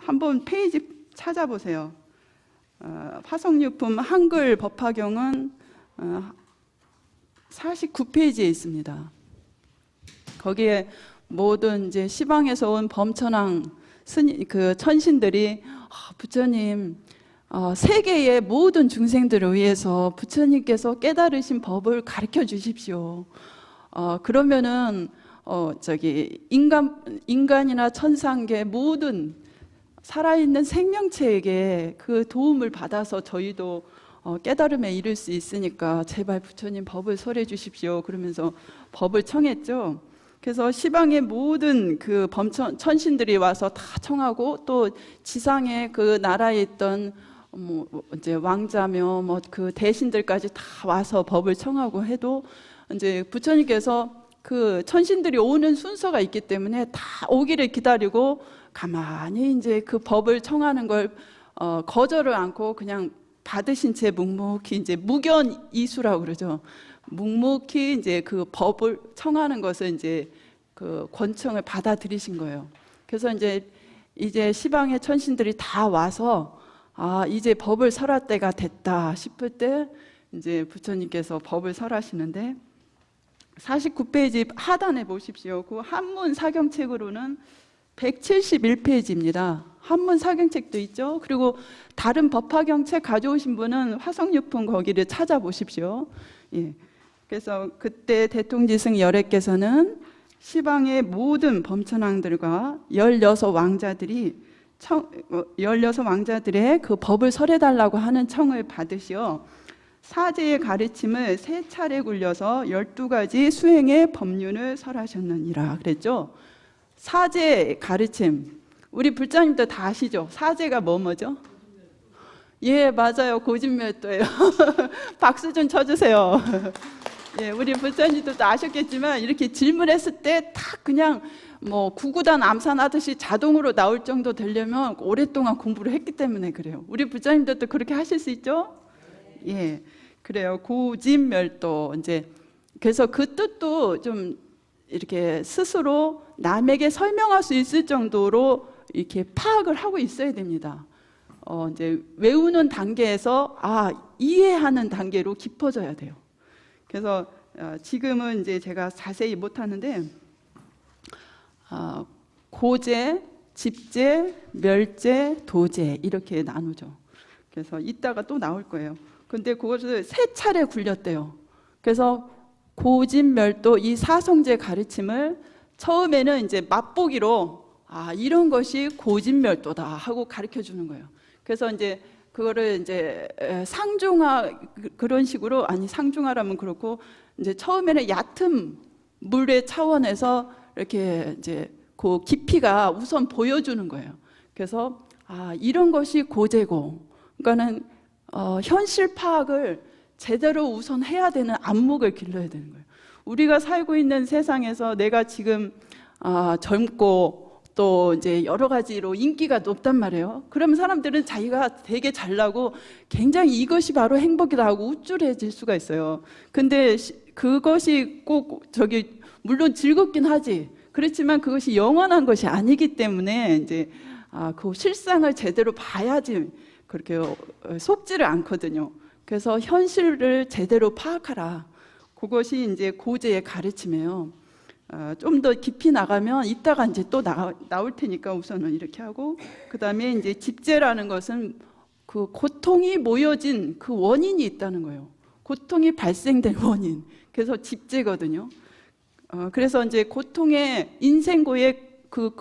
한번 페이지 찾아보세요. 화성유품 한글 법화경은 49페이지에 있습니다. 거기에 모든 이제 시방에서 온 범천왕 그 천신들이 부처님, 세계의 모든 중생들을 위해서 부처님께서 깨달으신 법을 가르쳐 주십시오. 그러면은 인간이나 천상계 모든 살아있는 생명체에게 그 도움을 받아서 저희도 깨달음에 이를 수 있으니까 제발 부처님 법을 설해 주십시오. 그러면서 법을 청했죠. 그래서 시방의 모든 그 천신들이 와서 다 청하고, 또 지상의 그 나라에 있던 이제 왕자며 그 대신들까지 다 와서 법을 청하고 해도 이제 부처님께서 그 천신들이 오는 순서가 있기 때문에 다 오기를 기다리고 가만히 이제 그 법을 청하는 걸 거절을 않고 그냥 받으신 채 묵묵히, 이제 무견이수라고 그러죠. 묵묵히 이제 그 법을 청하는 것을 이제 그 권청을 받아들이신 거예요. 그래서 이제 시방의 천신들이 다 와서 이제 법을 설할 때가 됐다 싶을 때 이제 부처님께서 법을 설하시는데, 49페이지 하단에 보십시오. 그 한문 사경책으로는 171페이지입니다. 한문 사경책도 있죠. 그리고 다른 법화경책 가져오신 분은 화성유품 거기를 찾아보십시오. 예. 그래서 그때 대통지승 열애께서는 시방의 모든 범천왕들과 16왕자들의 그 법을 설해달라고 하는 청을 받으시어 사제의 가르침을 3차례 굴려서 12가지 수행의 법륜을 설하셨느니라 그랬죠. 사제의 가르침, 우리 불자님들 다 아시죠? 사제가 뭐죠? 예, 맞아요. 고진멸도예요. 박수 좀 쳐주세요. 예, 우리 불자님들도 아셨겠지만 이렇게 질문했을 때 딱 그냥 구구단 암산하듯이 자동으로 나올 정도 되려면 오랫동안 공부를 했기 때문에 그래요. 우리 불자님들도 그렇게 하실 수 있죠? 예, 그래요. 고진멸도. 이제 그래서 그 뜻도 좀 이렇게 스스로 남에게 설명할 수 있을 정도로 이렇게 파악을 하고 있어야 됩니다. 이제 외우는 단계에서 이해하는 단계로 깊어져야 돼요. 그래서 지금은 이제 제가 자세히 못 하는데 고제, 집제, 멸제, 도제 이렇게 나누죠. 그래서 이따가 또 나올 거예요. 근데 그것을 3차례 굴렸대요. 그래서 고진멸도 이 사성제 가르침을 처음에는 이제 맛보기로 이런 것이 고진멸도다 하고 가르쳐 주는 거예요. 그래서 이제 그거를 이제 상중하, 그런 식으로, 상중하라면 그렇고, 이제 처음에는 얕은 물의 차원에서 이렇게 이제 그 깊이가 우선 보여주는 거예요. 그래서 이런 것이 고제고, 그러니까는 현실 파악을 제대로 우선 해야 되는 안목을 길러야 되는 거예요. 우리가 살고 있는 세상에서 내가 지금 젊고 또 이제 여러 가지로 인기가 높단 말이에요. 그러면 사람들은 자기가 되게 잘나고 굉장히 이것이 바로 행복이다 하고 우쭐해질 수가 있어요. 근데 그것이 꼭 물론 즐겁긴 하지. 그렇지만 그것이 영원한 것이 아니기 때문에 이제 그 실상을 제대로 봐야지 그렇게 속지를 않거든요. 그래서 현실을 제대로 파악하라. 그것이 이제 고제의 가르침이에요. 좀 더 깊이 나가면 이따가 이제 또 나올 테니까 우선은 이렇게 하고, 그 다음에 이제 집제라는 것은 그 고통이 모여진 그 원인이 있다는 거예요. 고통이 발생된 원인. 그래서 집제거든요. 그래서 이제 고통의 인생고의 그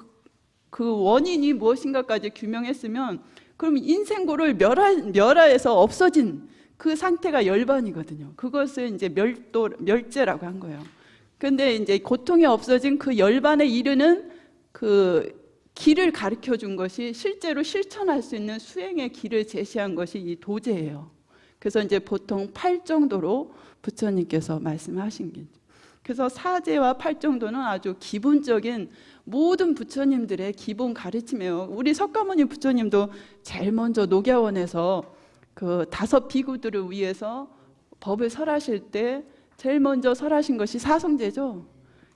원인이 무엇인가까지 규명했으면, 그럼 인생고를 멸하해서 없어진 그 상태가 열반이거든요. 그것을 이제 멸제라고 한 거예요. 근데 이제 고통이 없어진 그 열반에 이르는 그 길을 가르쳐 준 것이, 실제로 실천할 수 있는 수행의 길을 제시한 것이 이 도제예요. 그래서 이제 보통 8 정도로 부처님께서 말씀하신 게, 그래서 사제와 8 정도는 아주 기본적인 모든 부처님들의 기본 가르침이에요. 우리 석가모니 부처님도 제일 먼저 녹야원에서 그 5 비구들을 위해서 법을 설하실 때 제일 먼저 설하신 것이 사성제죠.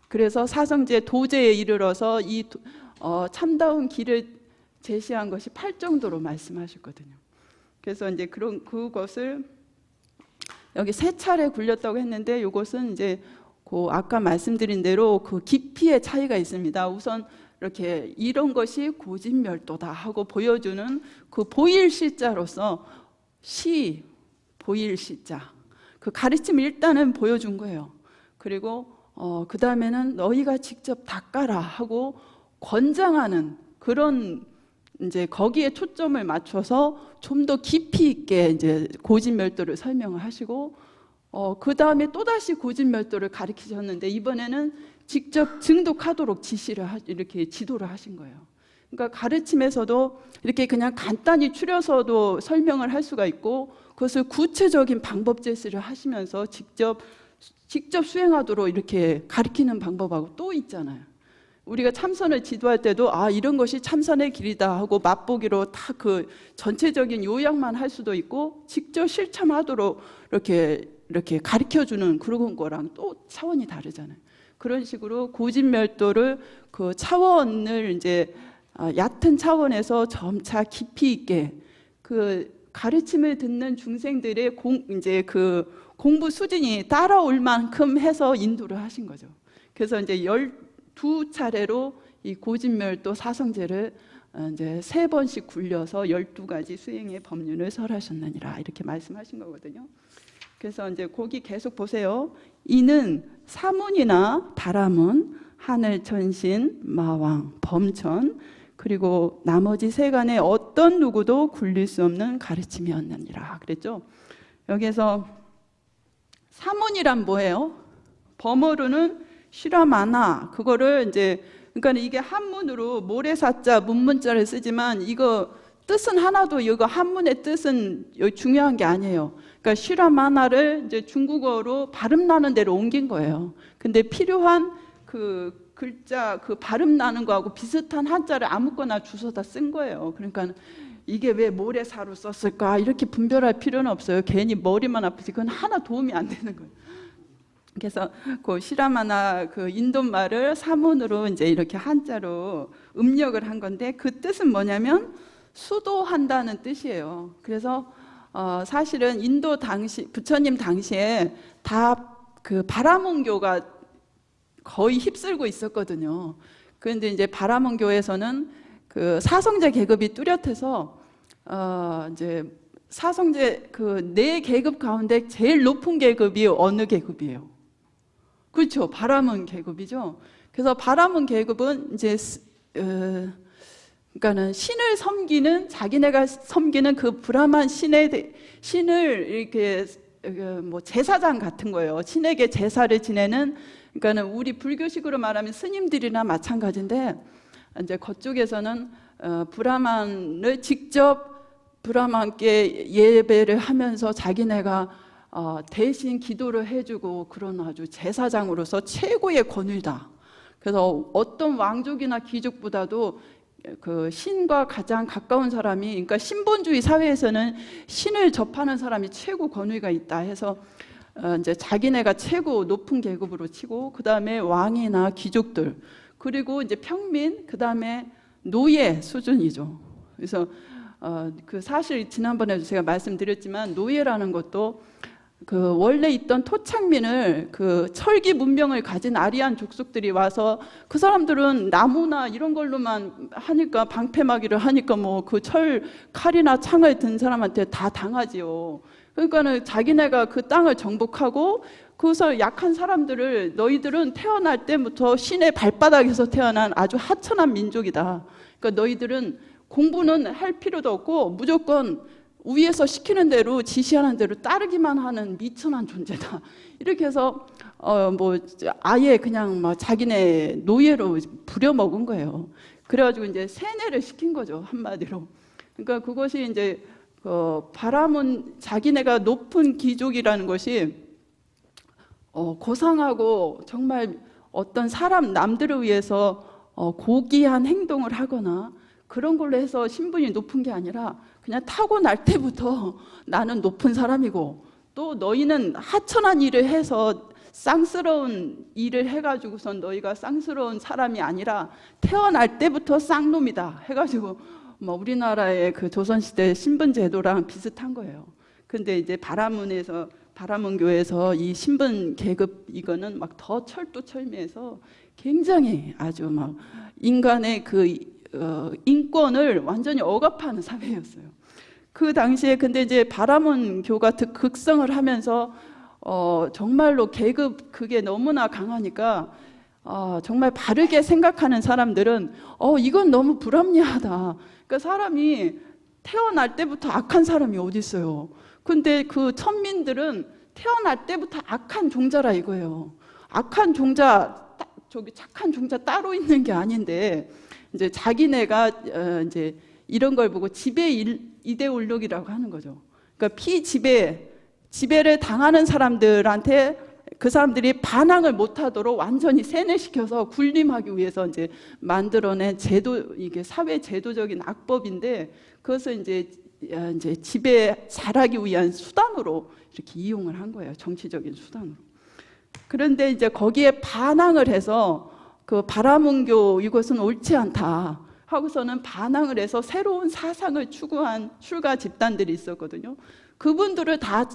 그래서 사성제 도제에 이르러서 이 참다운 길을 제시한 것이 8 정도로 말씀하셨거든요. 그래서 이제 그것을 여기 3차례 굴렸다고 했는데, 이것은 이제 그 아까 말씀드린 대로 그 깊이의 차이가 있습니다. 우선 이렇게 이런 것이 고진멸도다 하고 보여주는 그 보일 시자로서 보일 시자, 그 가르침을 일단은 보여준 거예요. 그리고 그 다음에는 너희가 직접 닦아라 하고 권장하는 그런, 이제 거기에 초점을 맞춰서 좀 더 깊이 있게 이제 고진멸도를 설명을 하시고, 그 다음에 또다시 고진멸도를 가르치셨는데, 이번에는 직접 증독하도록 이렇게 지도를 하신 거예요. 그러니까 가르침에서도 이렇게 그냥 간단히 추려서도 설명을 할 수가 있고, 그것을 구체적인 방법 제시를 하시면서 직접 수행하도록 이렇게 가르치는 방법하고 또 있잖아요. 우리가 참선을 지도할 때도 이런 것이 참선의 길이다 하고 맛보기로 다 그 전체적인 요약만 할 수도 있고, 직접 실천하도록 이렇게 가르쳐주는 그런 거랑 또 차원이 다르잖아요. 그런 식으로 고진멸도를 그 차원을 이제 얕은 차원에서 점차 깊이 있게 그 가르침을 듣는 중생들의 이제 그 공부 수준이 따라올 만큼 해서 인도를 하신 거죠. 그래서 이제 12차례로 이 고진멸도 사성제를 이제 3번씩 굴려서 12가지 수행의 법륜을 설하셨느니라, 이렇게 말씀하신 거거든요. 그래서 이제 거기 계속 보세요. 이는 사문이나 다라문, 하늘 천신, 마왕, 범천, 그리고 나머지 세간의 어떤 누구도 굴릴 수 없는 가르침이었느니라 그랬죠. 여기서 사문이란 뭐예요? 범어로는 쉬라마나, 그거를 이제, 그러니까 이게 한문으로 모래사자 문문자를 쓰지만, 이거 뜻은 하나도, 이거 한문의 뜻은 여기 중요한 게 아니에요. 그러니까 쉬라마나를 이제 중국어로 발음 나는 대로 옮긴 거예요. 근데 필요한 그 글자, 그 발음 나는 거하고 비슷한 한자를 아무거나 주워다 쓴 거예요. 그러니까 이게 왜 모래사로 썼을까 이렇게 분별할 필요는 없어요. 괜히 머리만 아프지 그건 하나 도움이 안 되는 거예요. 그래서 그 시라마나 그 인도말을 사문으로 이제 이렇게 한자로 음력을 한 건데, 그 뜻은 뭐냐면 수도한다는 뜻이에요. 그래서 사실은 인도 당시 부처님 당시에 다 그 바라몬교가 거의 휩쓸고 있었거든요. 그런데 이제 바라몬교에서는 그 사성제 계급이 뚜렷해서 이제 사성제 그 4계급 가운데 제일 높은 계급이 어느 계급이에요? 그렇죠. 바라몬 계급이죠. 그래서 바라몬 계급은 이제 그러니까는 신을 섬기는, 자기네가 섬기는 그 브라만 신을 이렇게 뭐 제사장 같은 거예요. 신에게 제사를 지내는, 그러니까는 우리 불교식으로 말하면 스님들이나 마찬가지인데, 이제 그쪽에서는 브라만을 직접 브라만께 예배를 하면서 자기네가 대신 기도를 해주고 그런 아주 제사장으로서 최고의 권위다. 그래서 어떤 왕족이나 귀족보다도 그 신과 가장 가까운 사람이, 그러니까 신본주의 사회에서는 신을 접하는 사람이 최고 권위가 있다 해서 이제 자기네가 최고 높은 계급으로 치고, 그 다음에 왕이나 귀족들, 그리고 이제 평민, 그 다음에 노예 수준이죠. 그래서 그 사실 지난번에도 제가 말씀드렸지만, 노예라는 것도 그 원래 있던 토착민을 그 철기 문명을 가진 아리안 족속들이 와서, 그 사람들은 나무나 이런 걸로만 하니까, 방패막이를 하니까 뭐 그 철 칼이나 창을 든 사람한테 다 당하지요. 그러니까는 자기네가 그 땅을 정복하고, 그래서 약한 사람들을, 너희들은 태어날 때부터 신의 발바닥에서 태어난 아주 하천한 민족이다. 그러니까 너희들은 공부는 할 필요도 없고 무조건 위에서 시키는 대로, 지시하는 대로 따르기만 하는 미천한 존재다. 이렇게 해서 뭐 아예 그냥 막 자기네 노예로 부려먹은 거예요. 그래가지고 이제 세뇌를 시킨 거죠, 한마디로. 그러니까 그것이 이제 바람은, 자기네가 높은 귀족이라는 것이 고상하고 정말 어떤 사람 남들을 위해서 고귀한 행동을 하거나 그런 걸로 해서 신분이 높은 게 아니라, 그냥 타고날 때부터 나는 높은 사람이고, 또 너희는 하천한 일을 해서 쌍스러운 일을 해가지고선 너희가 쌍스러운 사람이 아니라 태어날 때부터 쌍놈이다 해가지고 뭐 우리나라의 그 조선시대 신분제도랑 비슷한 거예요. 근데 이제 바라문교에서 이 신분 계급 이거는 막 더 철두철미해서 굉장히 아주 막 인간의 그 인권을 완전히 억압하는 사회였어요. 그 당시에 근데 이제 바라문교가 극성을 하면서 정말로 계급 그게 너무나 강하니까 정말 바르게 생각하는 사람들은 이건 너무 불합리하다. 그러니까 사람이 태어날 때부터 악한 사람이 어디 있어요. 근데 그 천민들은 태어날 때부터 악한 종자라 이거예요. 악한 종자, 저기 착한 종자 따로 있는 게 아닌데 이제 자기네가 이제 이런 걸 보고 지배 이데올로기라고 하는 거죠. 그러니까 지배를 당하는 사람들한테 그 사람들이 반항을 못하도록 완전히 세뇌시켜서 군림하기 위해서 이제 만들어낸 제도, 이게 사회 제도적인 악법인데 그것을 이제 지배 잘하기 위한 수단으로 이렇게 이용을 한 거예요. 정치적인 수단으로. 그런데 이제 거기에 반항을 해서 그 바라문교 이것은 옳지 않다 하고서는 반항을 해서 새로운 사상을 추구한 출가 집단들이 있었거든요. 그분들을 다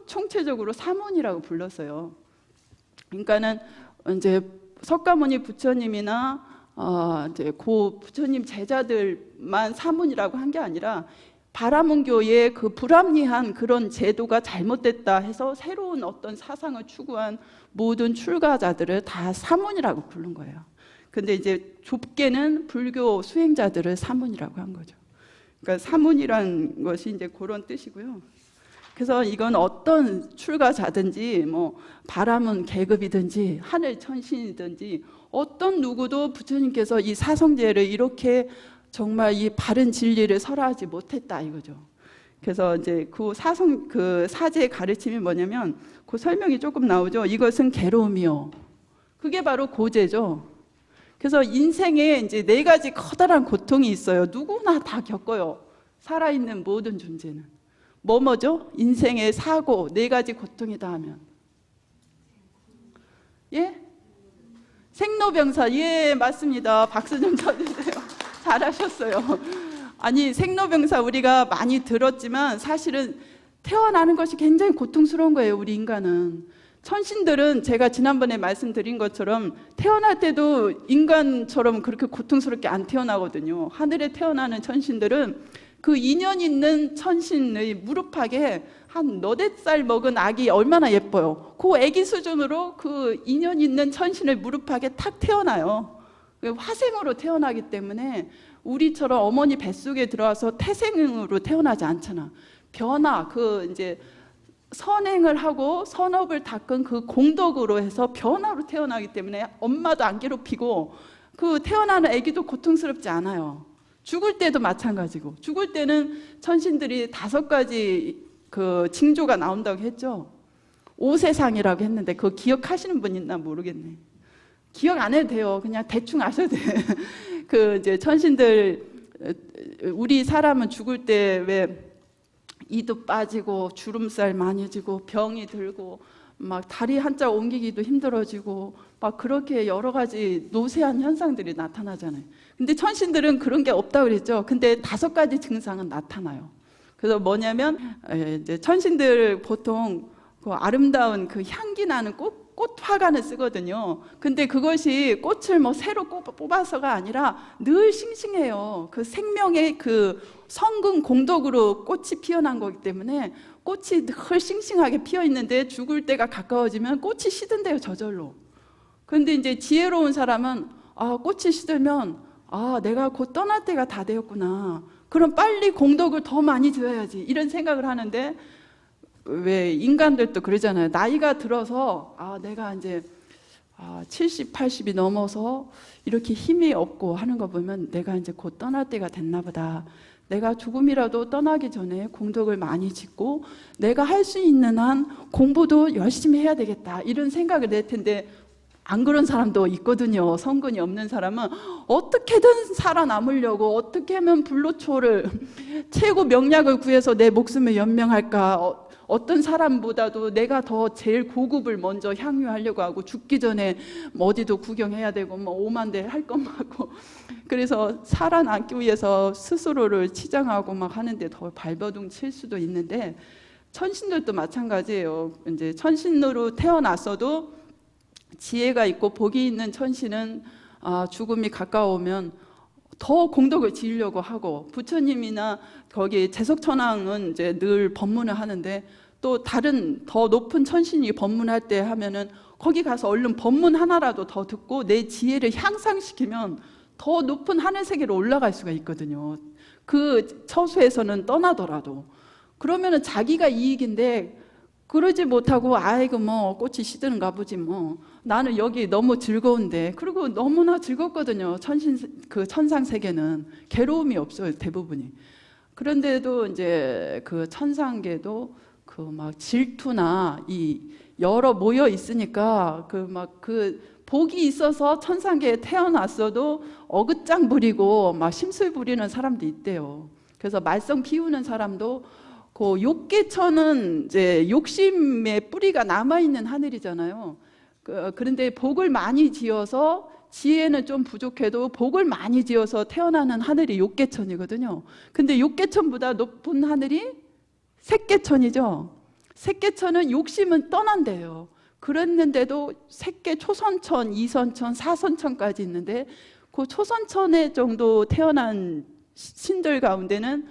총체적으로 사문이라고 불렀어요. 그러니까는 이제 석가모니 부처님이나 이제 고 부처님 제자들만 사문이라고 한 게 아니라 바라문교의 그 불합리한 그런 제도가 잘못됐다 해서 새로운 어떤 사상을 추구한 모든 출가자들을 다 사문이라고 부른 거예요. 근데 이제 좁게는 불교 수행자들을 사문이라고 한 거죠. 그러니까 사문이란 것이 이제 그런 뜻이고요. 그래서 이건 어떤 출가자든지 뭐 바라문 계급이든지 하늘 천신이든지 어떤 누구도 부처님께서 이 사성제를 이렇게 정말 이 바른 진리를 설하지 못했다 이거죠. 그래서 이제 그 사제의 가르침이 뭐냐면 그 설명이 조금 나오죠. 이것은 괴로움이요. 그게 바로 고제죠. 그래서 인생에 이제 4가지 커다란 고통이 있어요. 누구나 다 겪어요. 살아있는 모든 존재는. 뭐죠? 인생의 사고 4가지 고통이다 하면. 예? 생로병사. 예, 맞습니다. 박수 좀 쳐주세요. 잘하셨어요. 아니, 생로병사 우리가 많이 들었지만 사실은 태어나는 것이 굉장히 고통스러운 거예요. 우리 인간은. 천신들은 제가 지난번에 말씀드린 것처럼 태어날 때도 인간처럼 그렇게 고통스럽게 안 태어나거든요. 하늘에 태어나는 천신들은 그 인연 있는 천신의 무릎팍에 한 너댓 살 먹은 아기 얼마나 예뻐요. 그 아기 수준으로 그 인연 있는 천신의 무릎팍에 탁 태어나요. 화생으로 태어나기 때문에 우리처럼 어머니 뱃속에 들어와서 태생으로 태어나지 않잖아. 변화, 그 이제 선행을 하고 선업을 닦은 그 공덕으로 해서 변화로 태어나기 때문에 엄마도 안 괴롭히고 그 태어나는 아기도 고통스럽지 않아요. 죽을 때도 마찬가지고, 죽을 때는 천신들이 5가지 그 징조가 나온다고 했죠. 오세상이라고 했는데 그거 기억하시는 분 있나 모르겠네. 기억 안 해도 돼요. 그냥 대충 아셔도 돼. 그 이제 천신들, 우리 사람은 죽을 때 왜 이도 빠지고 주름살 많이 지고 병이 들고 막 다리 한자 옮기기도 힘들어지고 막 그렇게 여러 가지 노쇠한 현상들이 나타나잖아요. 근데 천신들은 그런 게 없다고 그랬죠. 근데 5가지 증상은 나타나요. 그래서 뭐냐면 이제 천신들 보통 그 아름다운 그 향기 나는 꽃 화관을 쓰거든요. 근데 그것이 꽃을 뭐 새로 뽑아서가 아니라 늘 싱싱해요. 그 생명의 그 성근 공덕으로 꽃이 피어난 거기 때문에 꽃이 늘 싱싱하게 피어 있는데 죽을 때가 가까워지면 꽃이 시든대요, 저절로. 근데 이제 지혜로운 사람은 꽃이 시들면 내가 곧 떠날 때가 다 되었구나. 그럼 빨리 공덕을 더 많이 지어야지. 이런 생각을 하는데 왜 인간들도 그러잖아요. 나이가 들어서 내가 이제 70, 80이 넘어서 이렇게 힘이 없고 하는 거 보면 내가 이제 곧 떠날 때가 됐나 보다. 내가 조금이라도 떠나기 전에 공덕을 많이 짓고 내가 할 수 있는 한 공부도 열심히 해야 되겠다. 이런 생각을 낼 텐데 안 그런 사람도 있거든요. 성근이 없는 사람은 어떻게든 살아남으려고 어떻게 하면 불로초를 최고 명약을 구해서 내 목숨을 연명할까, 어떤 사람보다도 내가 더 제일 고급을 먼저 향유하려고 하고 죽기 전에 뭐 어디도 구경해야 되고 뭐 오만대 할 것만 하고 그래서 살아남기 위해서 스스로를 치장하고 막 하는데 더 발버둥 칠 수도 있는데 천신들도 마찬가지예요. 이제 천신으로 태어났어도 지혜가 있고 복이 있는 천신은 죽음이 가까우면 더 공덕을 지으려고 하고 부처님이나 거기 재석천왕은 이제 늘 법문을 하는데 또 다른 더 높은 천신이 법문할 때 하면은 거기 가서 얼른 법문 하나라도 더 듣고 내 지혜를 향상시키면 더 높은 하늘 세계로 올라갈 수가 있거든요. 그 처소에서는 떠나더라도 그러면은 자기가 이익인데 그러지 못하고 아이고 뭐 꽃이 시드는가 보지 뭐 나는 여기 너무 즐거운데 그리고 너무나 즐겁거든요. 그 천상 세계는 괴로움이 없어요 대부분이. 그런데도 이제 그 천상계도 그 막 질투나 이 여러 모여 있으니까 그 복이 있어서 천상계에 태어났어도 어긋장 부리고 막 심술 부리는 사람도 있대요. 그래서 말썽 피우는 사람도 그 욕계천은 이제 욕심의 뿌리가 남아있는 하늘이잖아요. 그런데 복을 많이 지어서 지혜는 좀 부족해도 복을 많이 지어서 태어나는 하늘이 욕계천이거든요. 근데 욕계천보다 높은 하늘이 색계천이죠. 색계천은 욕심은 떠난대요. 그랬는데도 색계 초선천, 이선천, 사선천까지 있는데 그 초선천에 정도 태어난 신들 가운데는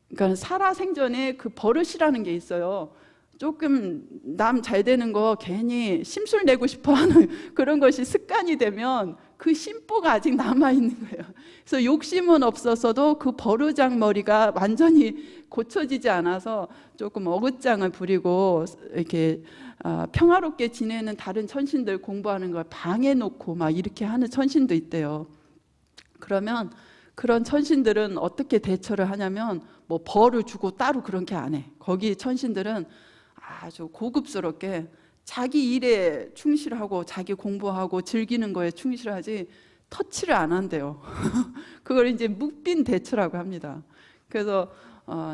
그러니까 살아생전에 그 버릇이라는 게 있어요. 조금 남 잘 되는 거 괜히 심술 내고 싶어 하는 그런 것이 습관이 되면 그 심보가 아직 남아있는 거예요. 그래서 욕심은 없었어도 그 버르장머리가 완전히 고쳐지지 않아서 조금 어긋장을 부리고 이렇게 평화롭게 지내는 다른 천신들 공부하는 걸 방해놓고 막 이렇게 하는 천신도 있대요. 그러면 그런 천신들은 어떻게 대처를 하냐면 뭐 벌을 주고 따로 그런 게 안 해. 거기 천신들은 아주 고급스럽게 자기 일에 충실하고 자기 공부하고 즐기는 거에 충실하지 터치를 안 한대요. 그걸 이제 묵빈 대처라고 합니다. 그래서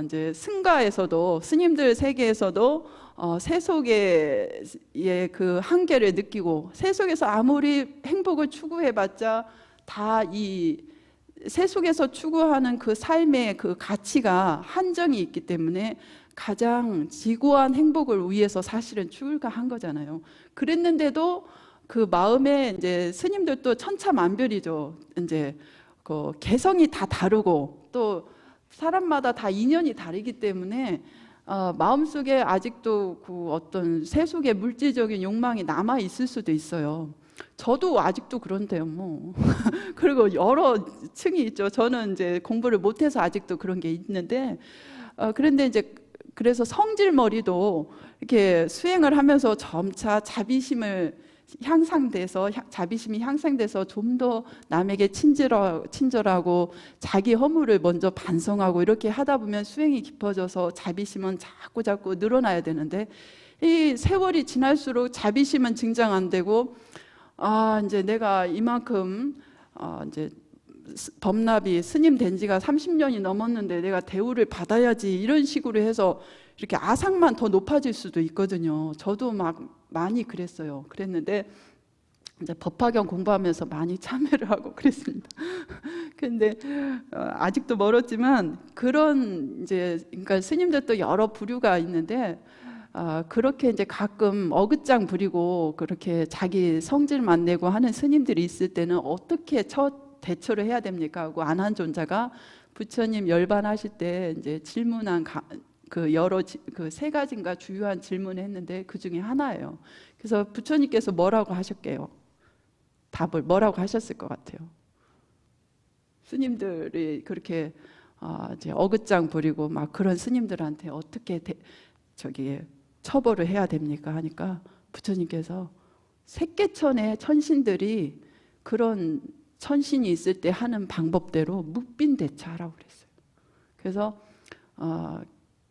이제 승가에서도 스님들 세계에서도 세속의 그 한계를 느끼고 세속에서 아무리 행복을 추구해봤자 다 이 세속에서 추구하는 그 삶의 그 가치가 한정이 있기 때문에 가장 지고한 행복을 위해서 사실은 출가한 거잖아요. 그랬는데도 그 마음에 이제 스님들도 천차만별이죠. 이제 그 개성이 다 다르고 또 사람마다 다 인연이 다르기 때문에 마음속에 아직도 그 어떤 세속의 물질적인 욕망이 남아 있을 수도 있어요. 저도 아직도 그런데요, 뭐. 그리고 여러 층이 있죠. 저는 이제 공부를 못해서 아직도 그런 게 있는데, 그런데 이제 그래서 성질머리도 이렇게 수행을 하면서 점차 자비심이 향상돼서 좀 더 남에게 친절하고 자기 허물을 먼저 반성하고 이렇게 하다 보면 수행이 깊어져서 자비심은 자꾸 늘어나야 되는데 이 세월이 지날수록 자비심은 증장 안 되고 이제 내가 이만큼 이제 법납이 스님 된 지가 30년이 넘었는데 내가 대우를 받아야지 이런 식으로 해서 이렇게 아상만 더 높아질 수도 있거든요. 저도 막 많이 그랬는데 이제 법화경 공부하면서 많이 참여를 하고 그랬습니다. 근데 아직도 멀었지만 그런 이제 그러니까 스님들도 여러 부류가 있는데 그렇게 이제 가끔 어긋장 부리고 그렇게 자기 성질만 내고 하는 스님들이 있을 때는 어떻게 첫 대처를 해야 됩니까? 하고 안한존자가 부처님 열반하실 때 이제 질문한 그 여러 그 세 가지인가 주요한 질문을 했는데 그 중에 하나예요. 그래서 부처님께서 뭐라고 하셨게요? 답을 뭐라고 하셨을 것 같아요? 스님들이 그렇게 이제 어긋장 부리고 막 그런 스님들한테 어떻게 처벌을 해야 됩니까? 하니까 부처님께서 색계천의 천신들이 그런 천신이 있을 때 하는 방법대로 묵빈대처하라고 그랬어요. 그래서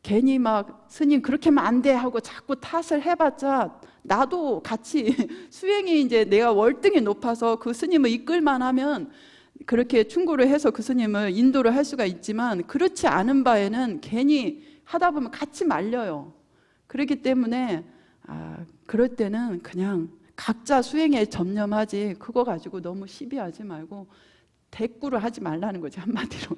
괜히 막 스님 그렇게 하면 안 돼 하고 자꾸 탓을 해봤자 나도 같이 수행이 이제 내가 월등히 높아서 그 스님을 이끌만 하면 그렇게 충고를 해서 그 스님을 인도를 할 수가 있지만, 그렇지 않은 바에는 괜히 하다 보면 같이 말려요. 그렇기 때문에 그럴 때는 그냥 각자 수행에 전념하지, 그거 가지고 너무 시비하지 말고 대꾸를 하지 말라는 거지, 한마디로.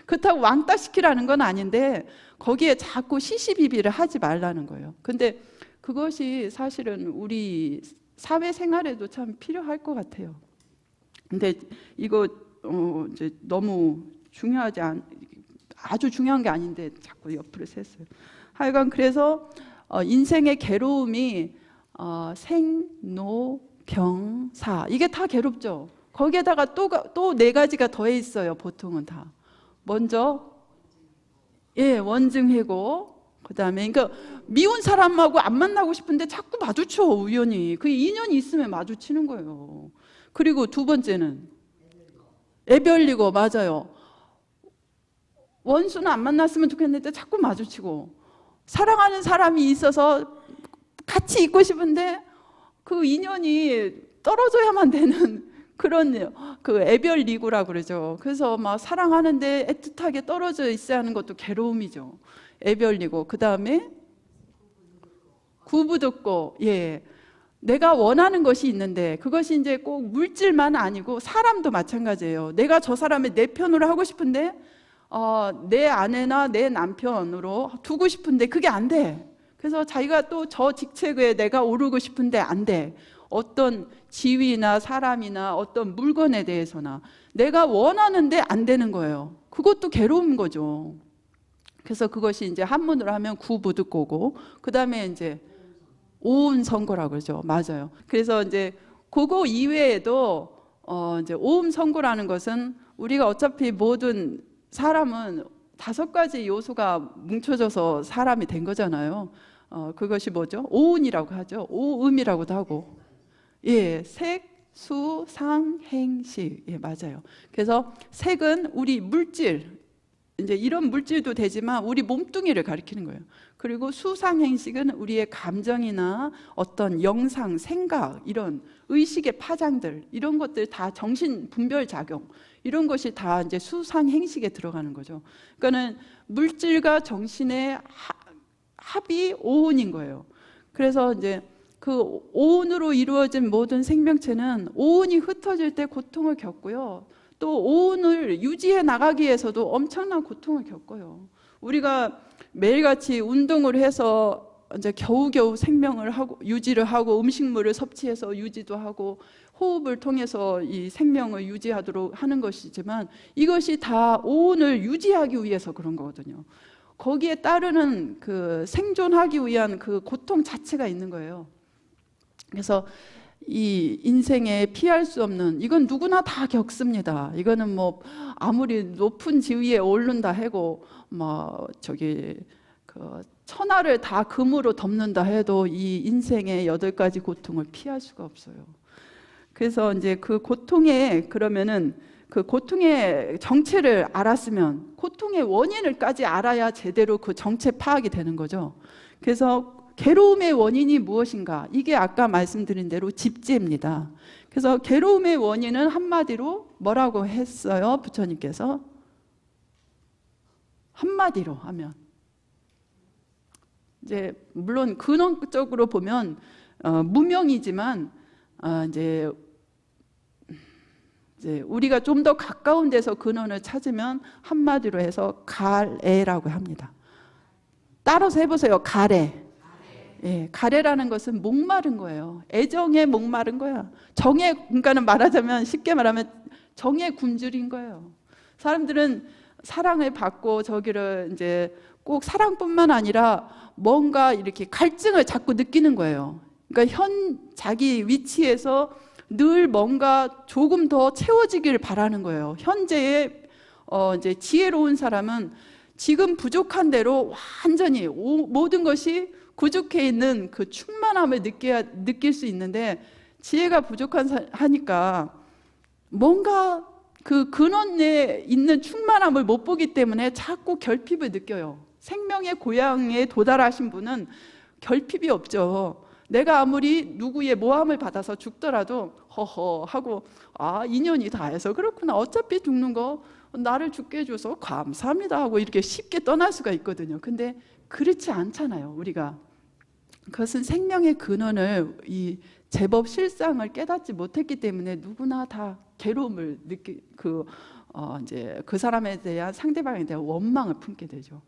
그렇다고 왕따 시키라는 건 아닌데 거기에 자꾸 시시비비를 하지 말라는 거예요. 근데 그것이 사실은 우리 사회생활에도 참 필요할 것 같아요. 근데 이거 이제 너무 아주 중요한 게 아닌데 자꾸 옆으로 샜어요. 하여간 그래서 인생의 괴로움이 생로병사, 이게 다 괴롭죠. 거기에다가 또 네 가지가 더해 있어요. 보통은 다. 먼저 원증해고, 그 다음에 그러니까 미운 사람하고 안 만나고 싶은데 자꾸 마주쳐, 우연히. 그 인연이 있으면 마주치는 거예요. 그리고 두 번째는 애별리고, 맞아요. 원수는 안 만났으면 좋겠는데 자꾸 마주치고, 사랑하는 사람이 있어서 같이 있고 싶은데 그 인연이 떨어져야만 되는 그런 그 애별리고라고 그러죠. 그래서 막 사랑하는데 애틋하게 떨어져 있어야 하는 것도 괴로움이죠. 애별리고. 그 다음에 구부듣고, 내가 원하는 것이 있는데 그것이 이제 꼭 물질만 아니고 사람도 마찬가지예요. 내가 저 사람을 내 편으로 하고 싶은데 내 아내나 내 남편으로 두고 싶은데 그게 안 돼. 그래서 자기가 또 저 직책에 내가 오르고 싶은데 안 돼. 어떤 지위나 사람이나 어떤 물건에 대해서나 내가 원하는데 안 되는 거예요. 그것도 괴로운 거죠. 그래서 그것이 이제 한문으로 하면 구부득고고, 그 다음에 이제 오음선고라고 그러죠. 맞아요. 그래서 이제 그거 이외에도 이제 오음선고라는 것은 우리가 어차피 모든 사람은 5가지 요소가 뭉쳐져서 사람이 된 거잖아요. 그것이 뭐죠? 오운이라고 하죠. 오음이라고도 하고. 색, 수, 상, 행, 식. 맞아요. 그래서 색은 우리 물질, 이제 이런 물질도 되지만 우리 몸뚱이를 가리키는 거예요. 그리고 수상행식은 우리의 감정이나 어떤 영상, 생각, 이런 의식의 파장들, 이런 것들 다 정신 분별 작용, 이런 것이 다 이제 수상행식에 들어가는 거죠. 그러니까는 물질과 정신의 합이 오운인 거예요. 그래서 이제 그 오운으로 이루어진 모든 생명체는 오운이 흩어질 때 고통을 겪고요. 또 오운을 유지해 나가기 위해서도 엄청난 고통을 겪어요. 우리가 매일같이 운동을 해서 이제 겨우겨우 생명을 유지를 하고, 음식물을 섭취해서 유지도 하고, 호흡을 통해서 이 생명을 유지하도록 하는 것이지만 이것이 다 오운을 유지하기 위해서 그런 거거든요. 거기에 따르는 그 생존하기 위한 그 고통 자체가 있는 거예요. 그래서 이 인생에 피할 수 없는, 이건 누구나 다 겪습니다. 이거는 뭐 아무리 높은 지위에 오른다 해고 그 천하를 다 금으로 덮는다 해도 이 인생의 8가지 고통을 피할 수가 없어요. 그래서 이제 그 고통의 정체를 알았으면, 고통의 원인을까지 알아야 제대로 그 정체 파악이 되는 거죠. 그래서 괴로움의 원인이 무엇인가? 이게 아까 말씀드린 대로 집재입니다. 그래서 괴로움의 원인은 한마디로 뭐라고 했어요? 부처님께서 한마디로 하면, 이제 물론 근원적으로 보면 무명이지만 이제 우리가 좀 더 가까운 데서 근원을 찾으면 한마디로 해서 가래라고 합니다. 따라서 해보세요. 가래. 가래라는 것은 목마른 거예요. 애정에 목마른 거야. 그러니까는 말하자면, 쉽게 말하면 정에 굶주린 거예요. 사람들은 사랑을 받고 저기를 이제 꼭 사랑뿐만 아니라 뭔가 이렇게 갈증을 자꾸 느끼는 거예요. 그러니까 자기 위치에서 늘 뭔가 조금 더 채워지기를 바라는 거예요. 현재의 이제 지혜로운 사람은 지금 부족한 대로 완전히 모든 것이 부족해 있는 그 충만함을 느낄 수 있는데, 지혜가 하니까 뭔가 그 근원에 있는 충만함을 못 보기 때문에 자꾸 결핍을 느껴요. 생명의 고향에 도달하신 분은 결핍이 없죠. 내가 아무리 누구의 모함을 받아서 죽더라도 허허 하고 인연이 다해서 그렇구나, 어차피 죽는 거 나를 죽게 해줘서 감사합니다 하고 이렇게 쉽게 떠날 수가 있거든요. 근데 그렇지 않잖아요, 우리가. 그것은 생명의 근원을, 이 제법 실상을 깨닫지 못했기 때문에 누구나 다 괴로움을 이제 그 사람에 대한, 상대방에 대한 원망을 품게 되죠.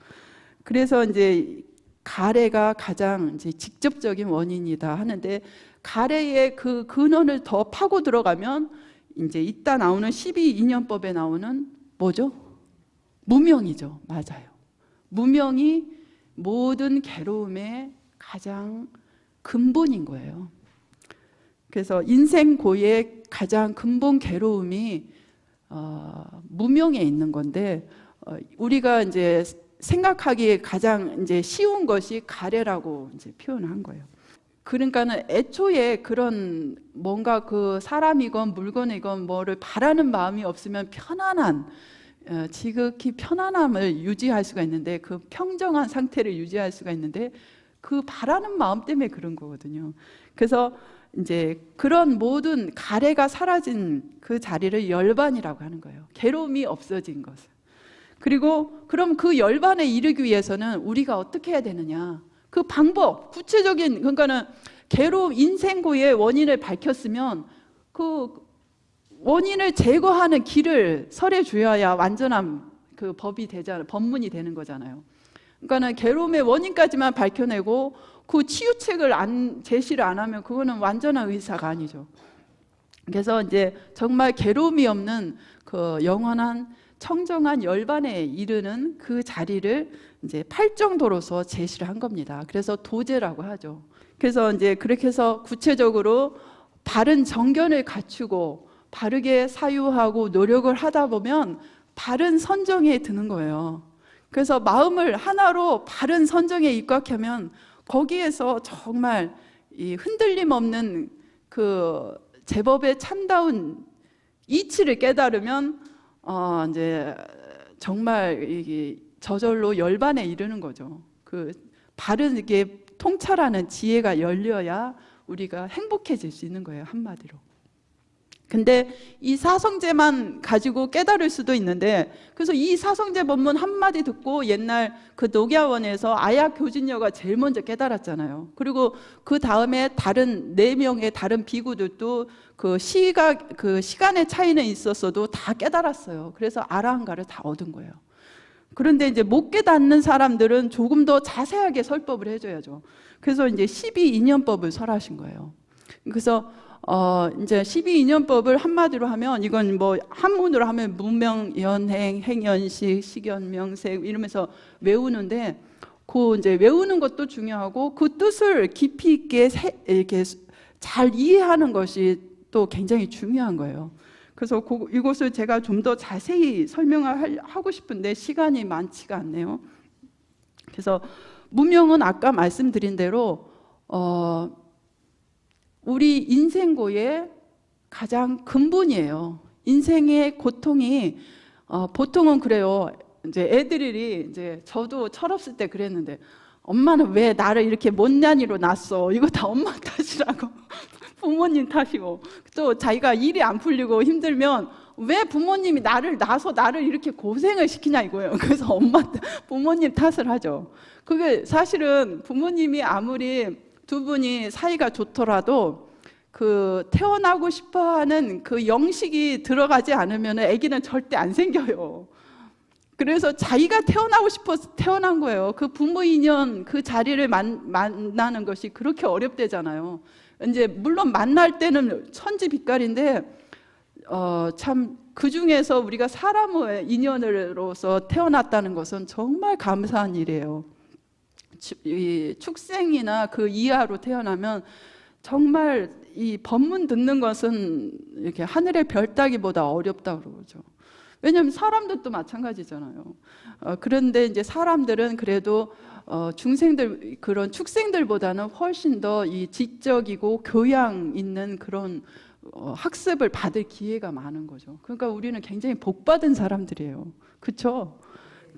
그래서 이제 가래가 가장 이제 직접적인 원인이다 하는데, 가래의 그 근원을 더 파고 들어가면 이제 이따 나오는 12인연법에 나오는 뭐죠? 무명이죠. 맞아요. 무명이 모든 괴로움의 가장 근본인 거예요. 그래서 인생 고의 가장 근본 괴로움이 무명에 있는 건데, 우리가 이제 생각하기에 가장 이제 쉬운 것이 가래라고 이제 표현한 거예요. 그러니까는 애초에 그런 뭔가 그 사람이건 물건이건 뭐를 바라는 마음이 없으면 편안한, 지극히 편안함을 유지할 수가 있는데, 그 평정한 상태를 유지할 수가 있는데, 그 바라는 마음 때문에 그런 거거든요. 그래서 이제 그런 모든 가래가 사라진 그 자리를 열반이라고 하는 거예요. 괴로움이 없어진 것을. 그리고 그럼 그 열반에 이르기 위해서는 우리가 어떻게 해야 되느냐, 그 방법, 구체적인, 그러니까는 괴로움, 인생고의 원인을 밝혔으면 그 원인을 제거하는 길을 설해 주어야 완전한 그 법이 되잖아요. 법문이 되는 거잖아요. 그러니까는 괴로움의 원인까지만 밝혀내고 그 치유책을 제시를 안 하면 그거는 완전한 의사가 아니죠. 그래서 이제 정말 괴로움이 없는 그 영원한 청정한 열반에 이르는 그 자리를 이제 팔정도로서 제시를 한 겁니다. 그래서 도제라고 하죠. 그래서 이제 그렇게 해서 구체적으로 바른 정견을 갖추고 바르게 사유하고 노력을 하다 보면 바른 선정에 드는 거예요. 그래서 마음을 하나로 바른 선정에 입각하면 거기에서 정말 이 흔들림 없는 그 제법의 참다운 이치를 깨달으면 이제 정말 이게 저절로 열반에 이르는 거죠. 그 바르게 통찰하는 지혜가 열려야 우리가 행복해질 수 있는 거예요, 한마디로. 근데 이 사성제만 가지고 깨달을 수도 있는데, 그래서 이 사성제 법문 한마디 듣고 옛날 그 녹야원에서 아약 교진녀가 제일 먼저 깨달았잖아요. 그리고 그 다음에 다른 4명의 다른 비구들도 그 시간의 차이는 있었어도 다 깨달았어요. 그래서 아라한가를 다 얻은 거예요. 그런데 이제 못 깨닫는 사람들은 조금 더 자세하게 설법을 해줘야죠. 그래서 이제 12인연법을 설하신 거예요. 그래서 이제 12인연법을 한마디로 하면, 이건 뭐 한문으로 하면 무명, 연행, 행연식, 식연명색 이러면서 외우는데, 그 이제 외우는 것도 중요하고 그 뜻을 깊이 있게 이렇게 잘 이해하는 것이 또 굉장히 중요한 거예요. 그래서 이것을 제가 좀 더 자세히 설명을 하고 싶은데 시간이 많지가 않네요. 그래서 무명은 아까 말씀드린 대로 우리 인생고의 가장 근본이에요. 인생의 고통이 보통은 그래요. 이제 애들이 이제 저도 철없을 때 그랬는데, 엄마는 왜 나를 이렇게 못난이로 낳았어? 이거 다 엄마 탓이라고. 부모님 탓이고, 또 자기가 일이 안 풀리고 힘들면 왜 부모님이 나를 낳아서 나를 이렇게 고생을 시키냐 이거예요. 그래서 부모님 탓을 하죠. 그게 사실은 부모님이 아무리 두 분이 사이가 좋더라도 그 태어나고 싶어하는 그 영식이 들어가지 않으면 아기는 절대 안 생겨요. 그래서 자기가 태어나고 싶어서 태어난 거예요. 그 부모 인연 그 자리를 만나는 것이 그렇게 어렵대잖아요. 이제 물론 만날 때는 천지빛깔인데 참 그 중에서 우리가 사람의 인연으로서 태어났다는 것은 정말 감사한 일이에요. 축생이나 그 이하로 태어나면 정말 이 법문 듣는 것은 이렇게 하늘의 별 따기보다 어렵다고 그러죠. 왜냐하면 사람들도 마찬가지잖아요. 그런데 이제 사람들은 그래도 중생들, 그런 축생들보다는 훨씬 더 이 지적이고 교양 있는 그런 학습을 받을 기회가 많은 거죠. 그러니까 우리는 굉장히 복받은 사람들이에요. 그렇죠?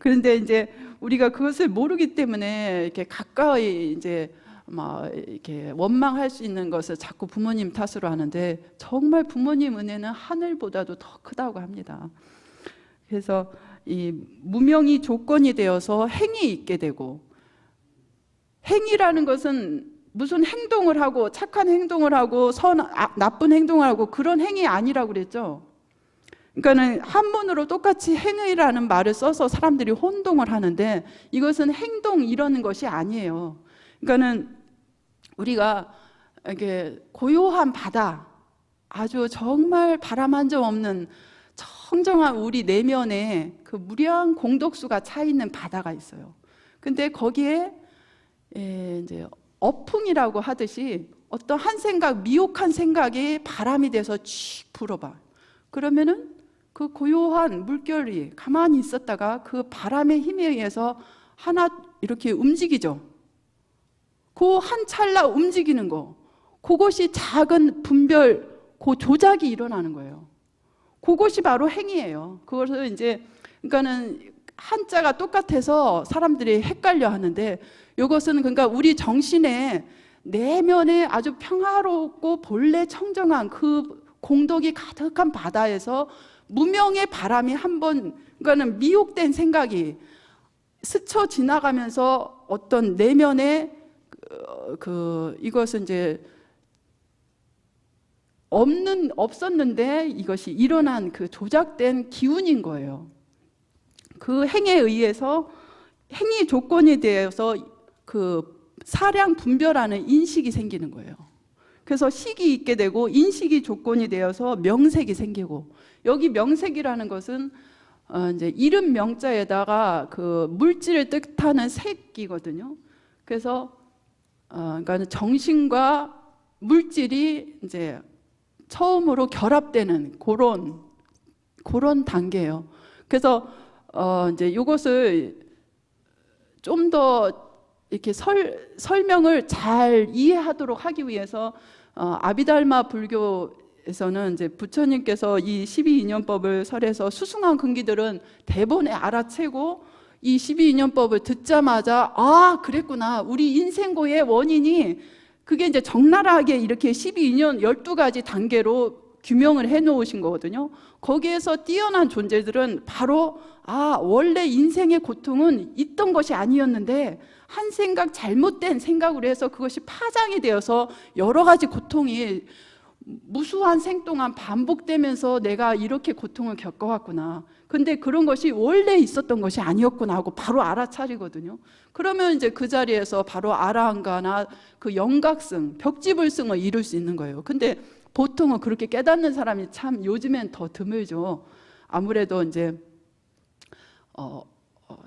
그런데 이제 우리가 그것을 모르기 때문에 이렇게 가까이 이제 막 이렇게 원망할 수 있는 것을 자꾸 부모님 탓으로 하는데, 정말 부모님 은혜는 하늘보다도 더 크다고 합니다. 그래서 이 무명이 조건이 되어서 행이 있게 되고, 행이라는 것은 무슨 행동을 하고 착한 행동을 하고 나쁜 행동을 하고 그런 행이 아니라고 그랬죠. 그러니까는 한문으로 똑같이 행위라는 말을 써서 사람들이 혼동을 하는데, 이것은 행동 이러는 것이 아니에요. 그러니까는 우리가 이렇게 고요한 바다, 아주 정말 바람 한 점 없는 청정한 우리 내면에 그 무량 공덕수가 차 있는 바다가 있어요. 근데 거기에 이제 어풍이라고 하듯이 어떤 한 생각, 미혹한 생각이 바람이 돼서 칙 불어봐. 그러면은 그 고요한 물결이 가만히 있었다가 그 바람의 힘에 의해서 하나 이렇게 움직이죠. 그 한 찰나 움직이는 거, 그것이 작은 분별, 그 조작이 일어나는 거예요. 그것이 바로 행위예요. 그것을 이제, 그러니까는 한자가 똑같아서 사람들이 헷갈려 하는데, 이것은 그러니까 우리 정신의 내면에 아주 평화롭고 본래 청정한 그 공덕이 가득한 바다에서 무명의 바람이 한번, 그러니까는 미혹된 생각이 스쳐 지나가면서 어떤 내면에 이것은 이제 없었는데 이것이 일어난 그 조작된 기운인 거예요. 그 행에 의해서, 행위 조건이 되어서 그 사량 분별하는 인식이 생기는 거예요. 그래서 식이 있게 되고, 인식이 조건이 되어서 명색이 생기고, 여기 명색이라는 것은 이제 이름 명자에다가 그 물질을 뜻하는 색이거든요. 그래서 그러니까 정신과 물질이 이제 처음으로 결합되는 그런 단계예요. 그래서 이제 이것을 좀 더 이렇게 설명을 잘 이해하도록 하기 위해서 아비달마 불교에서는 이제 부처님께서 이 12인연법을 설해서 수승한 근기들은 대본에 알아채고, 이 12인연법을 듣자마자 아, 그랬구나, 우리 인생고의 원인이 그게 이제 적나라하게 이렇게 12인연 12가지 단계로 규명을 해 놓으신 거거든요. 거기에서 뛰어난 존재들은 바로 원래 인생의 고통은 있던 것이 아니었는데 한 생각, 잘못된 생각으로 해서 그것이 파장이 되어서 여러 가지 고통이 무수한 생 동안 반복되면서 내가 이렇게 고통을 겪어왔구나, 근데 그런 것이 원래 있었던 것이 아니었구나 하고 바로 알아차리거든요. 그러면 이제 그 자리에서 바로 아라한가나 그 영각승, 벽지불승을 이룰 수 있는 거예요. 근데 보통은 그렇게 깨닫는 사람이 참 요즘엔 더 드물죠. 아무래도 이제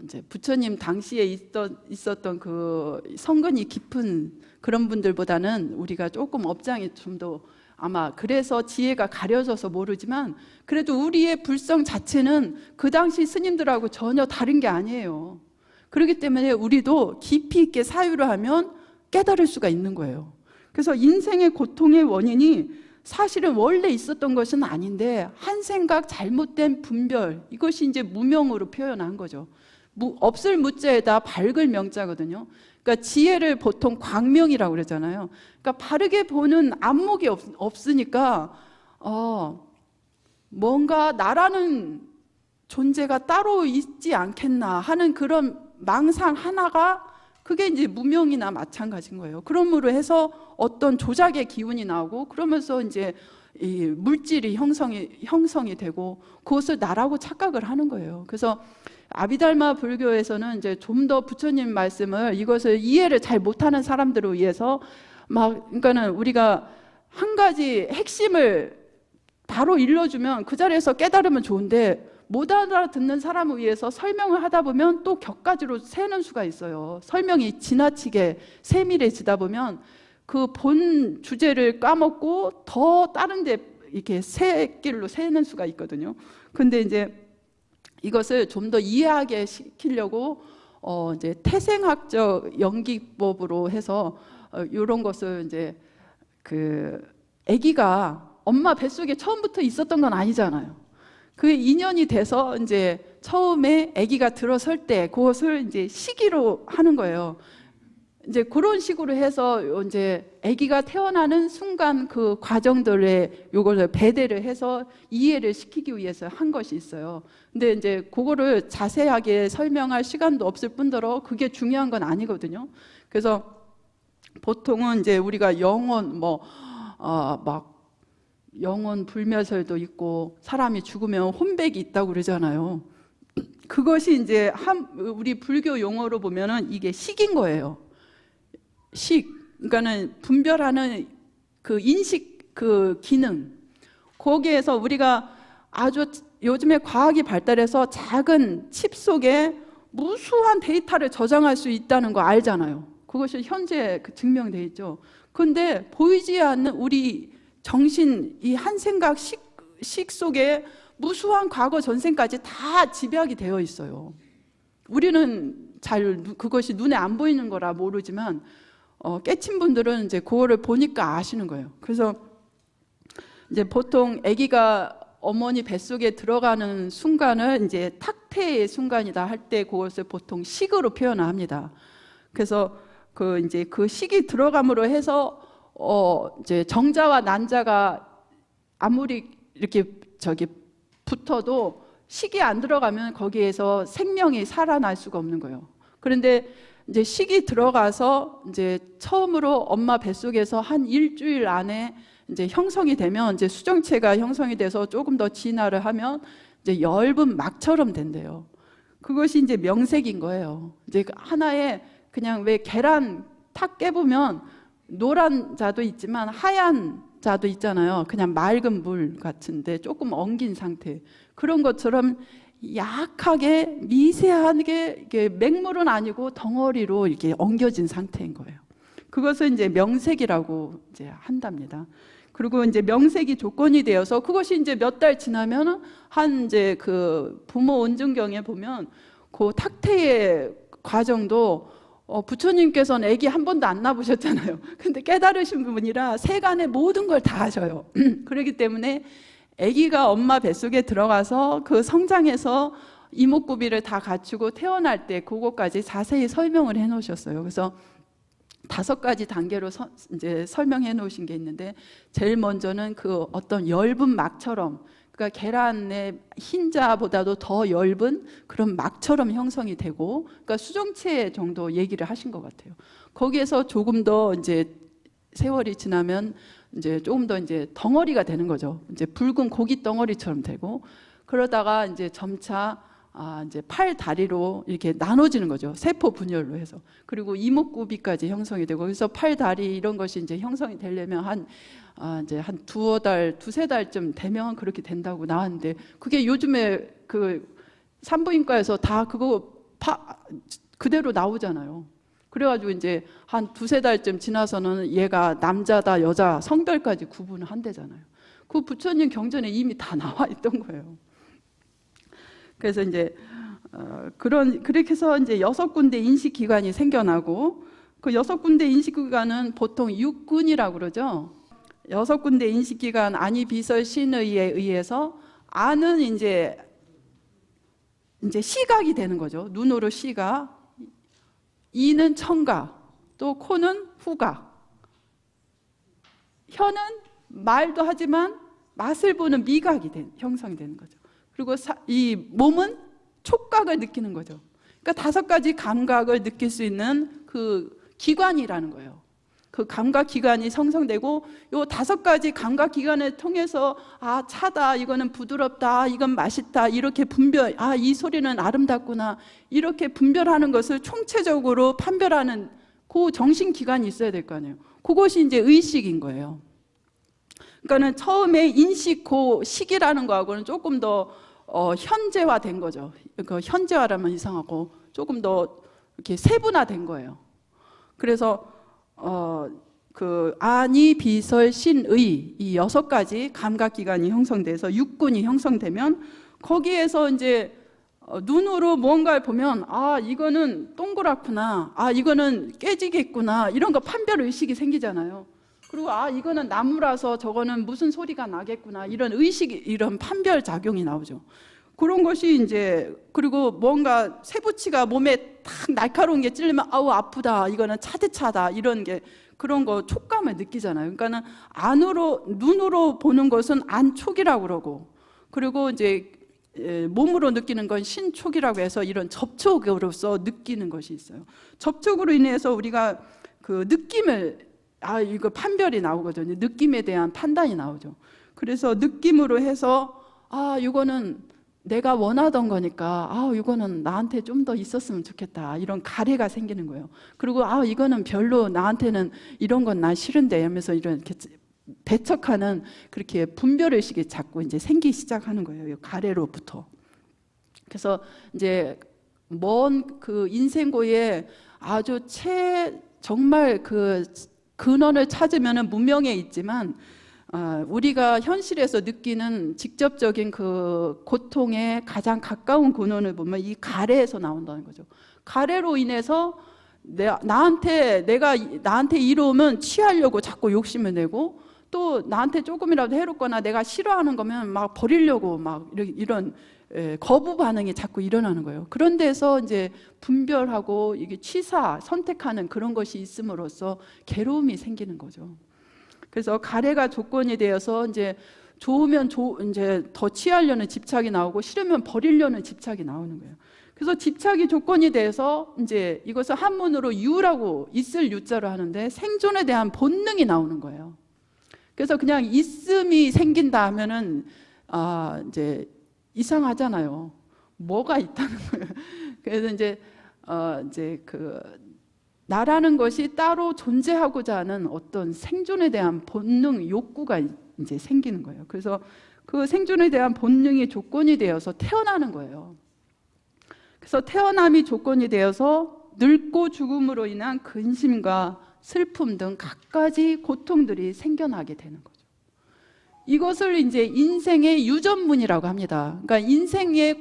이제 부처님 당시에 있었던 그 성근이 깊은 그런 분들보다는 우리가 조금 업장이 좀 더, 아마 그래서 지혜가 가려져서 모르지만, 그래도 우리의 불성 자체는 그 당시 스님들하고 전혀 다른 게 아니에요. 그렇기 때문에 우리도 깊이 있게 사유를 하면 깨달을 수가 있는 거예요. 그래서 인생의 고통의 원인이 사실은 원래 있었던 것은 아닌데 한 생각, 잘못된 분별, 이것이 이제 무명으로 표현한 거죠. 없을 무자에다 밝을 명자거든요. 그러니까 지혜를 보통 광명이라고 그러잖아요. 그러니까 바르게 보는 안목이 없으니까 뭔가 나라는 존재가 따로 있지 않겠나 하는 그런 망상 하나가, 그게 이제 무명이나 마찬가지인 거예요. 그러므로 해서 어떤 조작의 기운이 나오고, 그러면서 이제 이 물질이 형성이 되고 그것을 나라고 착각을 하는 거예요. 그래서 아비달마 불교에서는 이제 좀 더 부처님 말씀을, 이것을 이해를 잘 못하는 사람들을 위해서 그러니까는 우리가 한 가지 핵심을 바로 일러주면 그 자리에서 깨달으면 좋은데, 못 알아듣는 사람을 위해서 설명을 하다 보면 또 격가지로 새는 수가 있어요. 설명이 지나치게 세밀해지다 보면 그 본 주제를 까먹고 더 다른 데 이렇게 새길로 새는 수가 있거든요. 근데 이제 이것을 좀 더 이해하게 시키려고 이제 태생학적 연기법으로 해서 이런 것을, 이제 그 아기가 엄마 뱃속에 처음부터 있었던 건 아니잖아요. 그 인연이 돼서 이제 처음에 아기가 들어설 때 그것을 이제 시기로 하는 거예요. 이제 그런 식으로 해서 이제 아기가 태어나는 순간 그 과정들에 요거를 배대를 해서 이해를 시키기 위해서 한 것이 있어요. 근데 이제 그거를 자세하게 설명할 시간도 없을 뿐더러 그게 중요한 건 아니거든요. 그래서 보통은 이제 우리가 영혼 막 영혼 불멸설도 있고 사람이 죽으면 혼백이 있다고 그러잖아요. 그것이 이제 우리 불교 용어로 보면은 이게 식인 거예요. 식, 그러니까는 분별하는 그 인식 그 기능. 거기에서 우리가 아주 요즘에 과학이 발달해서 작은 칩 속에 무수한 데이터를 저장할 수 있다는 거 알잖아요. 그것이 현재 증명돼 있죠. 근데 보이지 않는 우리 정신 이 한 생각 식 속에 무수한 과거 전생까지 다 집약이 되어 있어요. 우리는 잘 그것이 눈에 안 보이는 거라 모르지만 깨친 분들은 이제 그거를 보니까 아시는 거예요. 그래서 이제 보통 아기가 어머니 뱃속에 들어가는 순간을 이제 탁태의 순간이다 할 때 그것을 보통 식으로 표현합니다. 그래서 이제 그 식이 들어감으로 해서 이제 정자와 난자가 아무리 이렇게 붙어도 식이 안 들어가면 거기에서 생명이 살아날 수가 없는 거예요. 그런데 이제 식이 들어가서 이제 처음으로 엄마 뱃속에서 한 일주일 안에 이제 형성이 되면 이제 수정체가 형성이 돼서 조금 더 진화를 하면 이제 엷은 막처럼 된대요. 그것이 이제 명색인 거예요. 이제 하나의 그냥 왜 계란 탁 깨보면 노란 자도 있지만 하얀 자도 있잖아요. 그냥 맑은 물 같은데 조금 엉긴 상태. 그런 것처럼 약하게 미세하게 이게 맹물은 아니고 덩어리로 이렇게 엉겨진 상태인 거예요. 그것을 이제 명색이라고 이제 한답니다. 그리고 이제 명색이 조건이 되어서 그것이 이제 몇 달 지나면 한 이제 그 부모 온증경에 보면 그 탁태의 과정도 부처님께서는 아기 한 번도 안 낳아보셨잖아요. 근데 깨달으신 분이라 세간의 모든 걸 다 하셔요. 그렇기 때문에 아기가 엄마 뱃속에 들어가서 그 성장해서 이목구비를 다 갖추고 태어날 때 그것까지 자세히 설명을 해 놓으셨어요. 그래서 5가지 단계로 이제 설명해 놓으신 게 있는데 제일 먼저는 그 어떤 엷은 막처럼 그러니까 계란의 흰자보다도 더 엷은 그런 막처럼 형성이 되고 그러니까 수정체 정도 얘기를 하신 것 같아요. 거기에서 조금 더 이제 세월이 지나면 이제 조금 더 이제 덩어리가 되는 거죠. 이제 붉은 고기 덩어리처럼 되고 그러다가 이제 점차 이제 팔 다리로 이렇게 나눠지는 거죠. 세포 분열로 해서. 그리고 이목구비까지 형성이 되고 그래서 팔 다리 이런 것이 이제 형성이 되려면 이제 한 두세 달쯤 되면 그렇게 된다고 나왔는데 그게 요즘에 그 산부인과에서 다 그거 그대로 나오잖아요. 그래가지고 이제 한 두세 달쯤 지나서는 얘가 남자다 여자 성별까지 구분을 한대잖아요. 그 부처님 경전에 이미 다 나와 있던 거예요. 그래서 이제 그렇게 해서 이제 6군데 인식기관이 생겨나고 그 6군데 인식기관은 보통 육군이라고 그러죠. 6군데 인식기관 아니 비설 신의에 의해서 아는 이제 시각이 되는 거죠. 눈으로 시각, 이는 청각, 또 코는 후각, 혀는 말도 하지만 맛을 보는 미각이 형성이 되는 거죠. 그리고 이 몸은 촉각을 느끼는 거죠. 그러니까 5가지 감각을 느낄 수 있는 그 기관이라는 거예요. 그 감각 기관이 성성되고 요 5가지 감각 기관을 통해서 차다, 이거는 부드럽다, 이건 맛있다, 이렇게 분별, 이 소리는 아름답구나, 이렇게 분별하는 것을 총체적으로 판별하는 그 정신 기관이 있어야 될 거 아니에요. 그것이 이제 의식인 거예요. 그러니까는 처음에 인식 그 식이라는 거하고는 조금 더 현재화된 거죠. 그 현재화라면 이상하고 조금 더 이렇게 세분화된 거예요. 그래서 그 아니 비설 신의 이 6가지 감각기관이 형성돼서 육군이 형성되면 거기에서 이제 눈으로 뭔가를 보면 이거는 동그랗구나, 이거는 깨지겠구나, 이런 거 판별 의식이 생기잖아요. 그리고 아 이거는 나무라서 저거는 무슨 소리가 나겠구나 이런 의식, 이런 판별 작용이 나오죠. 그런 것이 이제, 그리고 뭔가 쇠붙이가 몸에 탁 날카로운 게 찔리면 아우 아프다, 이거는 차대차다, 이런 게, 그런 거 촉감을 느끼잖아요. 그러니까는 안으로, 눈으로 보는 것은 안촉이라고 그러고, 그리고 이제 몸으로 느끼는 건 신촉이라고 해서 이런 접촉으로서 느끼는 것이 있어요. 접촉으로 인해서 우리가 그 느낌을, 이거 판별이 나오거든요. 느낌에 대한 판단이 나오죠. 그래서 느낌으로 해서 이거는 내가 원하던 거니까 이거는 나한테 좀 더 있었으면 좋겠다, 이런 가래가 생기는 거예요. 그리고 이거는 별로 나한테는 이런 건 난 싫은데 하면서 이렇게 배척하는, 그렇게 분별의식이 자꾸 이제 생기기 시작하는 거예요. 이 가래로부터. 그래서 이제 먼 그 인생고에 아주 정말 그 근원을 찾으면은 무명에 있지만, 우리가 현실에서 느끼는 직접적인 그 고통에 가장 가까운 근원을 보면 이 가래에서 나온다는 거죠. 가래로 인해서 나한테 이로우면 취하려고 자꾸 욕심을 내고, 또 나한테 조금이라도 해롭거나 내가 싫어하는 거면 막 버리려고 막 이런 거부 반응이 자꾸 일어나는 거예요. 그런 데서 이제 분별하고 이게 선택하는 그런 것이 있음으로써 괴로움이 생기는 거죠. 그래서 가래가 조건이 되어서 이제 좋으면 이제 더 취하려는 집착이 나오고, 싫으면 버리려는 집착이 나오는 거예요. 그래서 집착이 조건이 돼서 이제 이것을 한문으로 유라고, 있을 유자로 하는데 생존에 대한 본능이 나오는 거예요. 그래서 그냥 있음이 생긴다 하면은 이제 이상하잖아요. 뭐가 있다는 거예요. 그래서 이제 그 나라는 것이 따로 존재하고자 하는 어떤 생존에 대한 본능, 욕구가 이제 생기는 거예요. 그래서 그 생존에 대한 본능이 조건이 되어서 태어나는 거예요. 그래서 태어남이 조건이 되어서 늙고 죽음으로 인한 근심과 슬픔 등 갖가지 고통들이 생겨나게 되는 거죠. 이것을 이제 인생의 유전문이라고 합니다. 그러니까 인생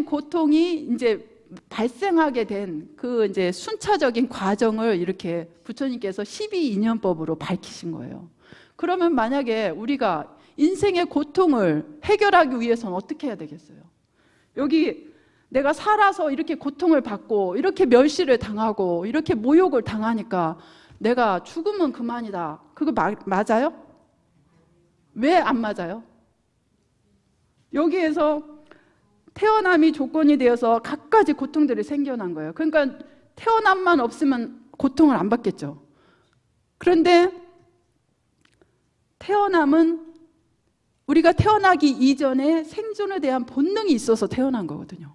고통이 이제 발생하게 된 그 이제 순차적인 과정을 이렇게 부처님께서 12인연법으로 밝히신 거예요. 그러면 만약에 우리가 인생의 고통을 해결하기 위해서는 어떻게 해야 되겠어요? 여기 내가 살아서 이렇게 고통을 받고, 이렇게 멸시를 당하고, 이렇게 모욕을 당하니까 내가 죽으면 그만이다. 그거 맞아요? 왜 안 맞아요? 여기에서 태어남이 조건이 되어서 갖가지 고통들이 생겨난 거예요. 그러니까 태어남만 없으면 고통을 안 받겠죠. 그런데 태어남은 우리가 태어나기 이전에 생존에 대한 본능이 있어서 태어난 거거든요.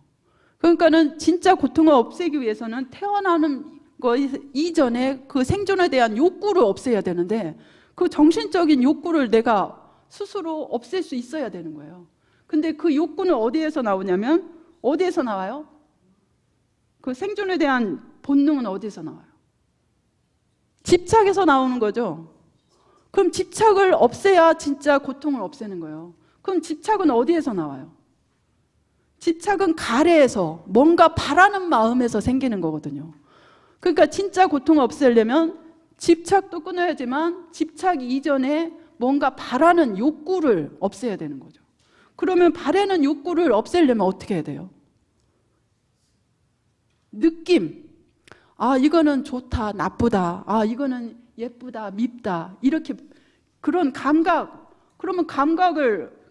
그러니까는 진짜 고통을 없애기 위해서는 태어나는 거 이전에 그 생존에 대한 욕구를 없애야 되는데, 그 정신적인 욕구를 내가 스스로 없앨 수 있어야 되는 거예요. 근데 그 욕구는 어디에서 나오냐면, 어디에서 나와요? 그 생존에 대한 본능은 어디에서 나와요? 집착에서 나오는 거죠. 그럼 집착을 없애야 진짜 고통을 없애는 거예요. 그럼 집착은 어디에서 나와요? 집착은 가래에서, 뭔가 바라는 마음에서 생기는 거거든요. 그러니까 진짜 고통을 없애려면 집착도 끊어야지만 집착 이전에 뭔가 바라는 욕구를 없애야 되는 거죠. 그러면 바라는 욕구를 없애려면 어떻게 해야 돼요? 느낌. 이거는 좋다, 나쁘다. 이거는 예쁘다, 밉다. 이렇게 그런 감각. 그러면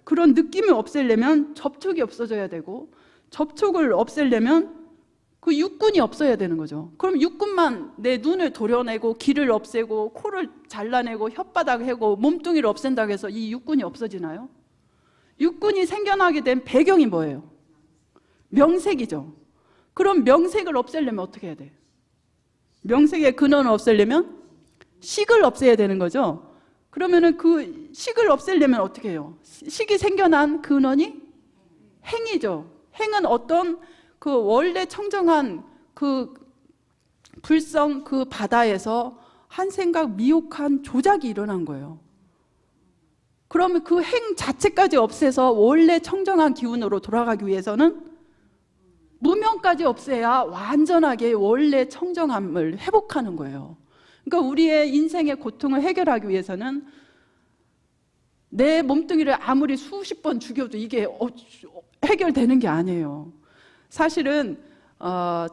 그런 느낌을 없애려면 접촉이 없어져야 되고, 접촉을 없애려면 그 육군이 없어야 되는 거죠. 그럼 육군만 내 눈을 도려내고, 귀를 없애고, 코를 잘라내고, 혓바닥 해고, 몸뚱이를 없앤다고 해서 이 육군이 없어지나요? 육군이 생겨나게 된 배경이 뭐예요? 명색이죠. 그럼 명색을 없애려면 어떻게 해야 돼요? 명색의 근원을 없애려면 식을 없애야 되는 거죠. 그러면은 그 식을 없애려면 어떻게 해요? 식이 생겨난 근원이 행이죠. 행은 어떤 그 원래 청정한 그 불성 그 바다에서 한 생각 미혹한 조작이 일어난 거예요. 그러면 그 행 자체까지 없애서 원래 청정한 기운으로 돌아가기 위해서는 무명까지 없애야 완전하게 원래 청정함을 회복하는 거예요. 그러니까 우리의 인생의 고통을 해결하기 위해서는 내 몸뚱이를 아무리 수십 번 죽여도 이게 해결되는 게 아니에요. 사실은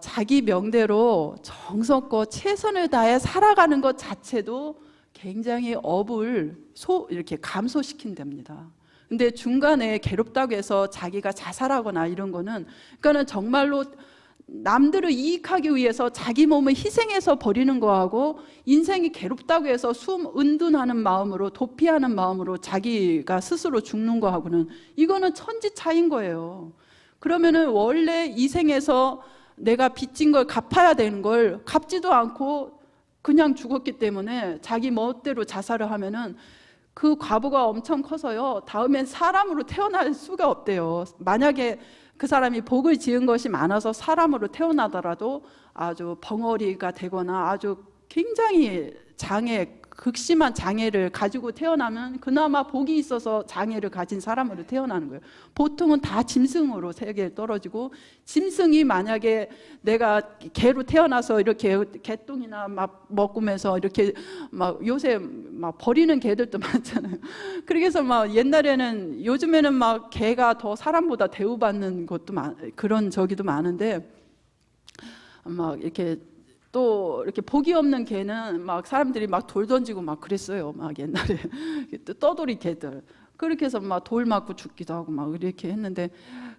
자기 명대로 정성껏 최선을 다해 살아가는 것 자체도 굉장히 업을 이렇게 감소시킨답니다. 근데 중간에 괴롭다고 해서 자기가 자살하거나 이런 거는, 그러니까는 정말로 남들을 이익하기 위해서 자기 몸을 희생해서 버리는 거하고, 인생이 괴롭다고 해서 은둔하는 마음으로, 도피하는 마음으로 자기가 스스로 죽는 거하고는, 이거는 천지 차이인 거예요. 그러면은 원래 이 생에서 내가 빚진 걸 갚아야 되는 걸 갚지도 않고 그냥 죽었기 때문에 자기 멋대로 자살을 하면은 그 과보가 엄청 커서요, 다음엔 사람으로 태어날 수가 없대요. 만약에 그 사람이 복을 지은 것이 많아서 사람으로 태어나더라도 아주 벙어리가 되거나 아주 굉장히 극심한 장애를 가지고 태어나면 그나마 복이 있어서 장애를 가진 사람으로 태어나는 거예요. 보통은 다 짐승으로 세계에 떨어지고, 짐승이 만약에 내가 개로 태어나서 이렇게 개똥이나 막 먹으면서 이렇게 막 요새 막 버리는 개들도 많잖아요. 그래서 막 옛날에는, 요즘에는 막 개가 더 사람보다 대우받는 것도 그런 저기도 많은데, 막 이렇게 또 이렇게 복이 없는 개는 막 사람들이 막 돌 던지고 막 그랬어요. 막 옛날에 또 떠돌이 개들, 그렇게 해서 막 돌 맞고 죽기도 하고 막 이렇게 했는데,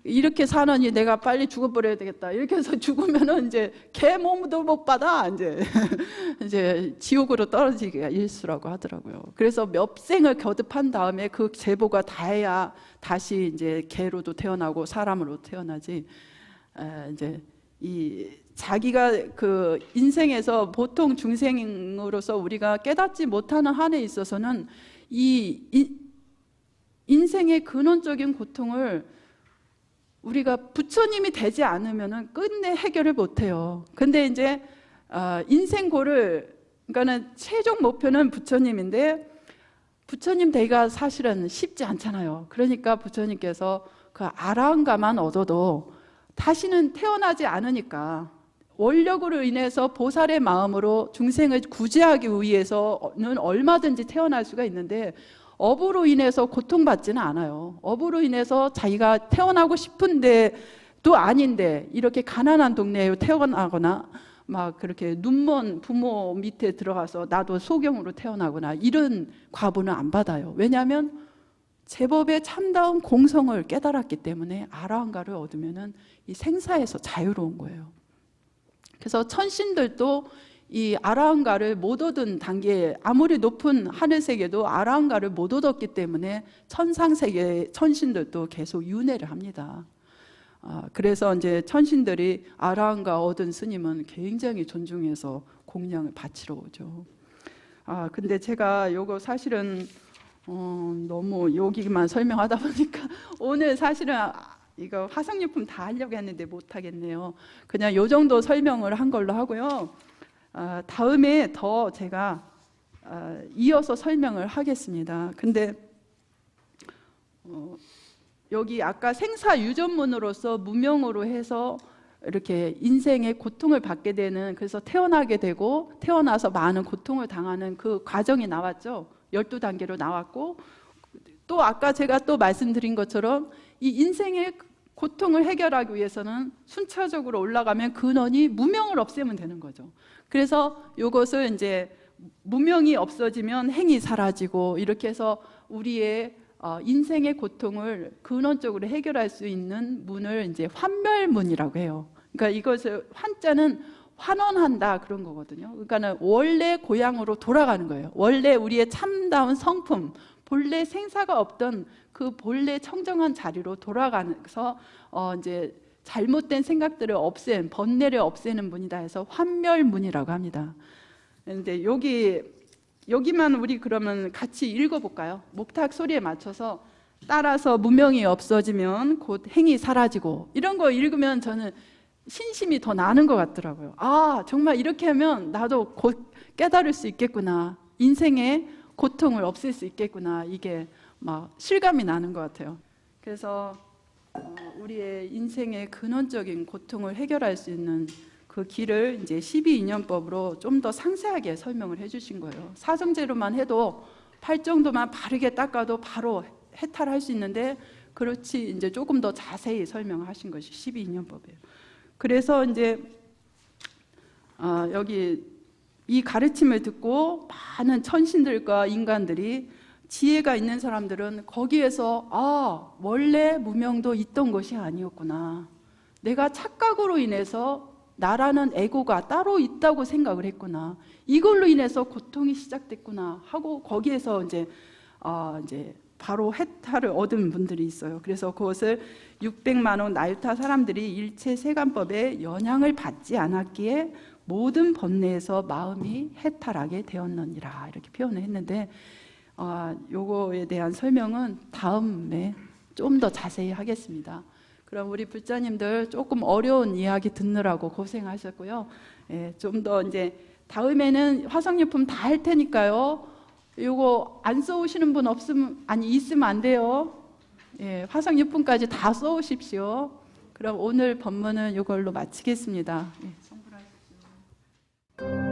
이렇게 사느니 내가 빨리 죽어버려야 되겠다 이렇게 해서 죽으면은 이제 개 몸도 못 받아, 이제 지옥으로 떨어지기가 일수라고 하더라고요. 그래서 몇 생을 거듭한 다음에 그 제보가 다해야 다시 이제 개로도 태어나고 사람으로 태어나지. 이제 자기가 그 인생에서 보통 중생으로서 우리가 깨닫지 못하는 한에 있어서는 인생의 근원적인 고통을 우리가 부처님이 되지 않으면은 끝내 해결을 못해요. 근데 이제 인생고를, 그러니까는 최종 목표는 부처님인데, 부처님 되기가 사실은 쉽지 않잖아요. 그러니까 부처님께서 그 아라한가만 얻어도 다시는 태어나지 않으니까, 원력으로 인해서 보살의 마음으로 중생을 구제하기 위해서는 얼마든지 태어날 수가 있는데, 업으로 인해서 고통받지는 않아요. 업으로 인해서 자기가 태어나고 싶은데도 아닌데 이렇게 가난한 동네에 태어나거나 막 그렇게 눈먼 부모 밑에 들어가서 나도 소경으로 태어나거나 이런 과보는 안 받아요. 왜냐하면 제법의 참다운 공성을 깨달았기 때문에 아라한가를 얻으면은 이 생사에서 자유로운 거예요. 그래서 천신들도 이 아라한가를 못 얻은 단계에, 아무리 높은 하늘세계도 아라한가를 못 얻었기 때문에 천상세계 천신들도 계속 윤회를 합니다. 그래서 이제 천신들이 아라한가 얻은 스님은 굉장히 존중해서 공양을 바치러 오죠. 근데 제가 요거 사실은 너무 여기만 설명하다 보니까 오늘 사실은 이거 화석유품 다 하려고 했는데 못 하겠네요. 그냥 요 정도 설명을 한 걸로 하고요. 다음에 더 제가 이어서 설명을 하겠습니다. 근데 여기 아까 생사유전문으로서 무명으로 해서 이렇게 인생의 고통을 받게 되는, 그래서 태어나게 되고 태어나서 많은 고통을 당하는 그 과정이 나왔죠. 12단계로 나왔고, 또 아까 제가 또 말씀드린 것처럼 이 인생의 고통을 해결하기 위해서는 순차적으로 올라가면 근원이 무명을 없애면 되는 거죠. 그래서 이것을 이제 무명이 없어지면 행이 사라지고, 이렇게 해서 우리의 인생의 고통을 근원적으로 해결할 수 있는 문을 이제 환멸문이라고 해요. 그러니까 이것을 환자는 환원한다 그런 거거든요. 그러니까는 원래 고향으로 돌아가는 거예요. 원래 우리의 참다운 성품, 본래 생사가 없던 그 본래 청정한 자리로 돌아가서 이제 잘못된 생각들을 번뇌를 없애는 문이다 해서 환멸문이라고 합니다. 그런데 여기만 우리 그러면 같이 읽어볼까요? 목탁 소리에 맞춰서 따라서 무명이 없어지면 곧 행이 사라지고, 이런 거 읽으면 저는 신심이 더 나는 것 같더라고요. 정말 이렇게 하면 나도 곧 깨달을 수 있겠구나, 인생의 고통을 없앨 수 있겠구나, 이게 막 실감이 나는 것 같아요. 그래서 우리의 인생의 근원적인 고통을 해결할 수 있는 그 길을 이제 12인연법으로 좀 더 상세하게 설명을 해주신 거예요. 사정제로만 해도 팔 정도만 바르게 닦아도 바로 해탈할 수 있는데, 그렇지 이제 조금 더 자세히 설명하신 것이 12인연법이에요. 그래서 이제 여기 이 가르침을 듣고 많은 천신들과 인간들이, 지혜가 있는 사람들은 거기에서 원래 무명도 있던 것이 아니었구나, 내가 착각으로 인해서 나라는 에고가 따로 있다고 생각을 했구나, 이걸로 인해서 고통이 시작됐구나 하고 거기에서 이제 바로 해탈을 얻은 분들이 있어요. 그래서 그것을 600만 원 나유타 사람들이 일체 세간법에 영향을 받지 않았기에 모든 번뇌에서 마음이 해탈하게 되었느니라, 이렇게 표현을 했는데, 요거에 대한 설명은 다음에 좀 더 자세히 하겠습니다. 그럼 우리 불자님들 조금 어려운 이야기 듣느라고 고생하셨고요. 좀 더 이제 다음에는 화성유품 다 할 테니까요. 요거 안 써오시는 분 있으면 안 돼요. 화성유품까지 다 써오십시오. 그럼 오늘 법문은 이걸로 마치겠습니다. 성불하십시오.